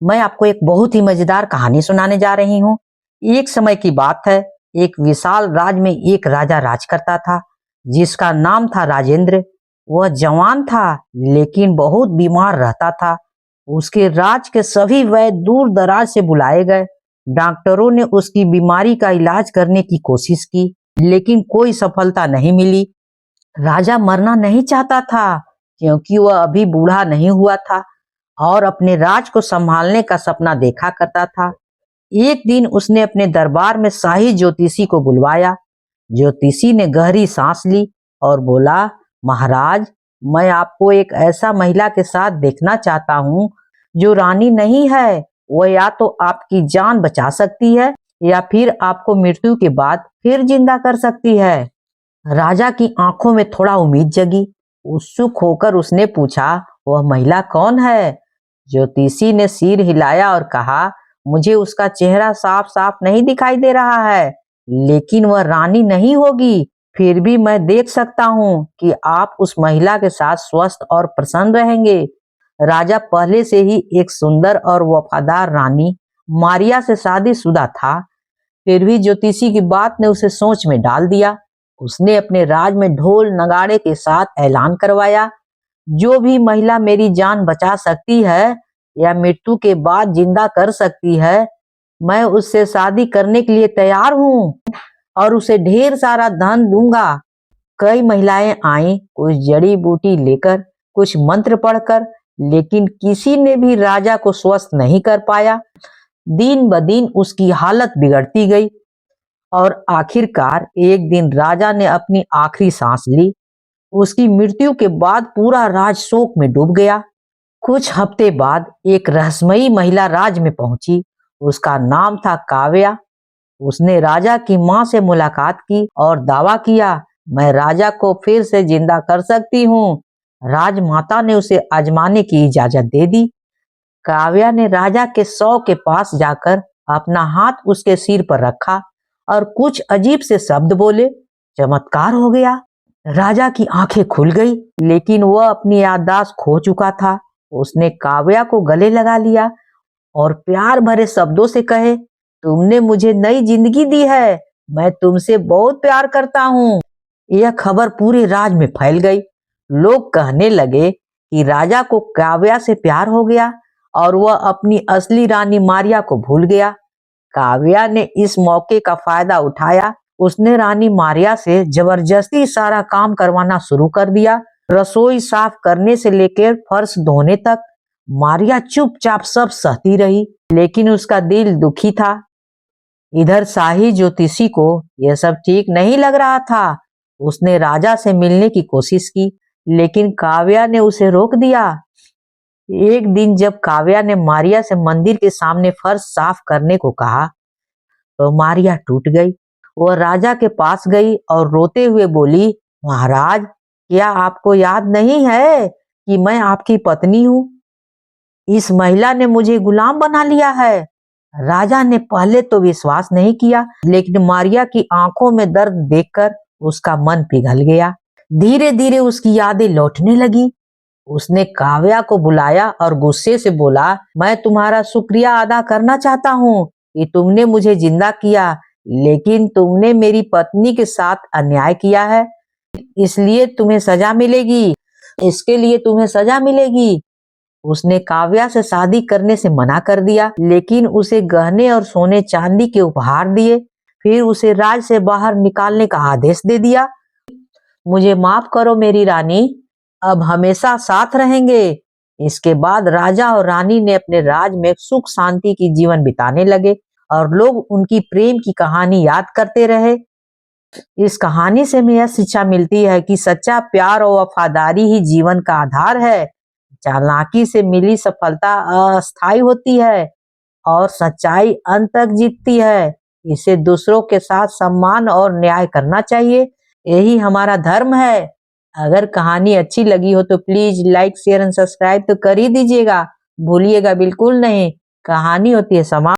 मैं आपको एक बहुत ही मजेदार कहानी सुनाने जा रही हूँ। एक समय की बात है, एक विशाल राज में एक राजा राज करता था, जिसका नाम था राजेंद्र। वह जवान था, लेकिन बहुत बीमार रहता था। उसके राज के सभी वैद्य दूर दराज से बुलाए गए। डॉक्टरों ने उसकी बीमारी का इलाज करने की कोशिश की, लेकिन कोई सफलता नहीं मिली। राजा मरना नहीं चाहता था, क्योंकि वह अभी बूढ़ा नहीं हुआ था और अपने राज को संभालने का सपना देखा करता था। एक दिन उसने अपने दरबार में शाही ज्योतिषी को बुलवाया। ज्योतिषी ने गहरी सांस ली और बोला, महाराज, मैं आपको एक ऐसा महिला के साथ देखना चाहता हूँ जो रानी नहीं है। वह या तो आपकी जान बचा सकती है या फिर आपको मृत्यु के बाद फिर जिंदा कर सकती है। राजा की आंखों में थोड़ा उम्मीद जगी। उत्सुक होकर उसने पूछा, वह महिला कौन है? ज्योतिषी ने सिर हिलाया और कहा, मुझे उसका चेहरा साफ साफ नहीं दिखाई दे रहा है, लेकिन वह रानी नहीं होगी। फिर भी मैं देख सकता हूँ कि आप उस महिला के साथ स्वस्थ और प्रसन्न रहेंगे। राजा पहले से ही एक सुंदर और वफादार रानी मारिया से शादीशुदा था, फिर भी ज्योतिषी की बात ने उसे सोच में डाल दिया। उसने अपने राज में ढोल नगाड़े के साथ ऐलान करवाया, जो भी महिला मेरी जान बचा सकती है या मृत्यु के बाद जिंदा कर सकती है, मैं उससे शादी करने के लिए तैयार हूँ और उसे ढेर सारा धन दूंगा। कई महिलाएं आईं, कुछ जड़ी बूटी लेकर, कुछ मंत्र पढ़कर, लेकिन किसी ने भी राजा को स्वस्थ नहीं कर पाया। दिन ब दिन उसकी हालत बिगड़ती गई और आखिरकार एक दिन राजा ने अपनी आखिरी सांस ली। उसकी मृत्यु के बाद पूरा राज शोक में डूब गया। कुछ हफ्ते बाद एक रहस्यमयी महिला राज में पहुंची। उसका नाम था काव्या। उसने राजा की मां से मुलाकात की और दावा किया, मैं राजा को फिर से जिंदा कर सकती हूँ। राजमाता ने उसे आजमाने की इजाजत दे दी। काव्या ने राजा के शव के पास जाकर अपना हाथ उसके सिर पर रखा और कुछ अजीब से शब्द बोले। चमत्कार हो गया। राजा की आंखें खुल गई, लेकिन वह अपनी याददाश्त खो चुका था। उसने काव्या को गले लगा लिया और प्यार भरे शब्दों से कहे, तुमने मुझे नई जिंदगी दी है, मैं तुमसे बहुत प्यार करता हूँ। यह खबर पूरे राज में फैल गई। लोग कहने लगे कि राजा को काव्या से प्यार हो गया और वह अपनी असली रानी मारिया को भूल गया। काव्या ने इस मौके का फायदा उठाया। उसने रानी मारिया से जबरदस्ती सारा काम करवाना शुरू कर दिया, रसोई साफ करने से लेकर फर्श धोने तक। मारिया चुपचाप सब सहती रही, लेकिन उसका दिल दुखी था। इधर शाही ज्योतिषी को यह सब ठीक नहीं लग रहा था। उसने राजा से मिलने की कोशिश की, लेकिन काव्या ने उसे रोक दिया। एक दिन जब काव्या ने मारिया से मंदिर के सामने फर्श साफ करने को कहा, तो मारिया टूट गई। वह राजा के पास गई और रोते हुए बोली, महाराज, क्या आपको याद नहीं है कि मैं आपकी पत्नी हूँ? इस महिला ने मुझे गुलाम बना लिया है। राजा ने पहले तो विश्वास नहीं किया, लेकिन मारिया की आंखों में दर्द देखकर उसका मन पिघल गया। धीरे धीरे उसकी यादें लौटने लगी। उसने काव्या को बुलाया और गुस्से से बोला, मैं तुम्हारा शुक्रिया अदा करना चाहता हूँ कि तुमने मुझे जिंदा किया, लेकिन तुमने मेरी पत्नी के साथ अन्याय किया है, इसलिए तुम्हें सजा मिलेगी। इसके लिए तुम्हें सजा मिलेगी। उसने काव्या से शादी करने से मना कर दिया, लेकिन उसे गहने और सोने चांदी के उपहार दिए। फिर उसे राज से बाहर निकालने का आदेश दे दिया। मुझे माफ करो मेरी रानी, अब हमेशा साथ रहेंगे। इसके बाद राजा और रानी ने अपने राज में सुख शांति की जीवन बिताने लगे और लोग उनकी प्रेम की कहानी याद करते रहे। इस कहानी से हमें यह शिक्षा मिलती है कि सच्चा प्यार और वफादारी ही जीवन का आधार है। चालाकी से मिली सफलता अस्थायी होती है और सच्चाई अंत तक जीतती है। इसे दूसरों के साथ सम्मान और न्याय करना चाहिए, यही हमारा धर्म है। अगर कहानी अच्छी लगी हो तो please like, share and subscribe तो कर ही दीजिएगा, भूलिएगा बिल्कुल नहीं। कहानी होती है समाज